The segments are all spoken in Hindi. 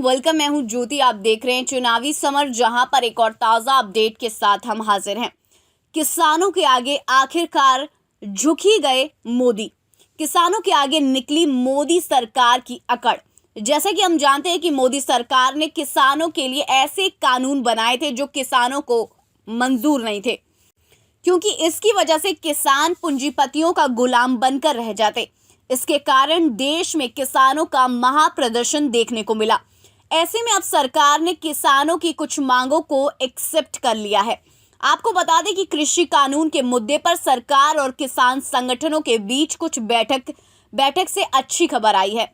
वेलकम। मैं हूं ज्योति। आप देख रहे हैं चुनावी समर, जहां पर एक और ताज़ा अपडेट के साथ हम हाजिर हैं। किसानों के आगे आखिरकार झुक ही गए मोदी। किसानों के आगे निकली मोदी सरकार की अकड़। जैसे कि हम जानते हैं कि मोदी सरकार ने किसानों के लिए ऐसे कानून बनाए थे जो किसानों को मंजूर नहीं थे, क्योंकि इसकी वजह से किसान पूंजीपतियों का गुलाम बनकर रह जाते। इसके कारण देश में किसानों का महाप्रदर्शन देखने को मिला। ऐसे में अब सरकार ने किसानों की कुछ मांगों को एक्सेप्ट कर लिया है। आपको बता दें कि कृषि कानून के मुद्दे पर सरकार और किसान संगठनों के बीच कुछ बैठक से अच्छी खबर आई है।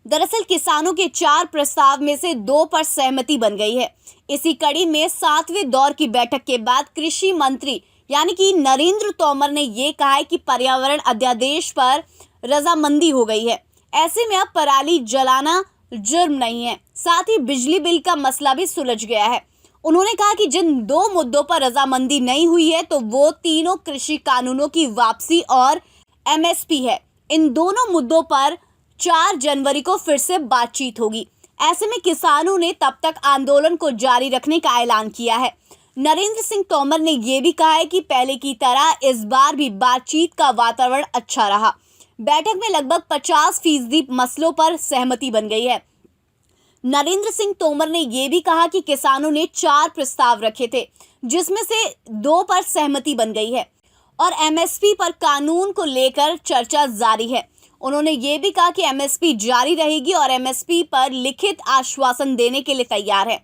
दरअसल किसानों के 4 प्रस्ताव में से 2 पर सहमति बन गई है। इसी कड़ी में 7वें दौर की बैठक के बाद कृषि मंत्री यानी कि नरेंद्र तोमर ने ये कहा है कि पर्यावरण अध्यादेश पर रजामंदी हो गई है। ऐसे में अब पराली जलाना जुर्म नहीं है। साथ ही बिजली बिल का मसला भी सुलझ गया है। उन्होंने कहा कि जिन 2 मुद्दों पर रजामंदी नहीं हुई है तो वो तीनों कृषि कानूनों की वापसी और एमएसपी है। इन दोनों मुद्दों पर 4 जनवरी को फिर से बातचीत होगी। ऐसे में किसानों ने तब तक आंदोलन को जारी रखने का ऐलान किया है। नरेंद्र सिंह तोमर ने यह भी कहा है कि पहले की तरह इस बार भी बातचीत का वातावरण अच्छा रहा। बैठक में लगभग 50% मसलों पर सहमति बन गई है। नरेंद्र सिंह तोमर ने यह भी कहा कि किसानों ने 4 प्रस्ताव रखे थे, जिसमें से 2 पर सहमति बन गई है और एमएसपी पर कानून को लेकर चर्चा जारी है। उन्होंने ये भी कहा कि एमएसपी जारी रहेगी और एमएसपी पर लिखित आश्वासन देने के लिए तैयार है।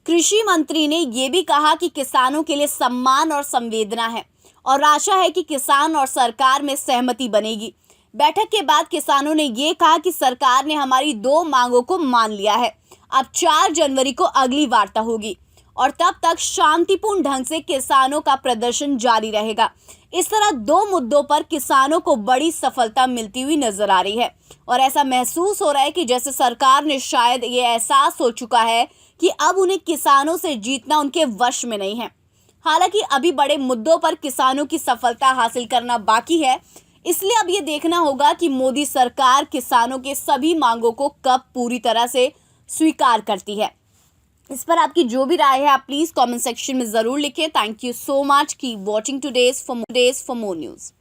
कृषि मंत्री ने यह भी कहा कि किसानों के लिए सम्मान और संवेदना है और आशा है कि किसान और सरकार में सहमति बनेगी। बैठक के बाद किसानों ने यह कहा कि सरकार ने हमारी 2 मांगों को मान लिया है। अब 4 जनवरी को अगली वार्ता होगी और तब तक शांतिपूर्ण ढंग से किसानों का प्रदर्शन जारी रहेगा। इस तरह 2 मुद्दों पर किसानों को बड़ी सफलता मिलती हुई नजर आ रही है और ऐसा महसूस हो रहा है कि जैसे सरकार ने शायद ये एहसास हो चुका है कि अब उन्हें किसानों से जीतना उनके वश में नहीं है। हालांकि अभी बड़े मुद्दों पर किसानों की सफलता हासिल करना बाकी है, इसलिए अब ये देखना होगा कि मोदी सरकार किसानों के सभी मांगों को कब पूरी तरह से स्वीकार करती है। इस पर आपकी जो भी राय है आप प्लीज कमेंट सेक्शन में जरूर लिखें। Thank you so much. Keep watching today's for more news.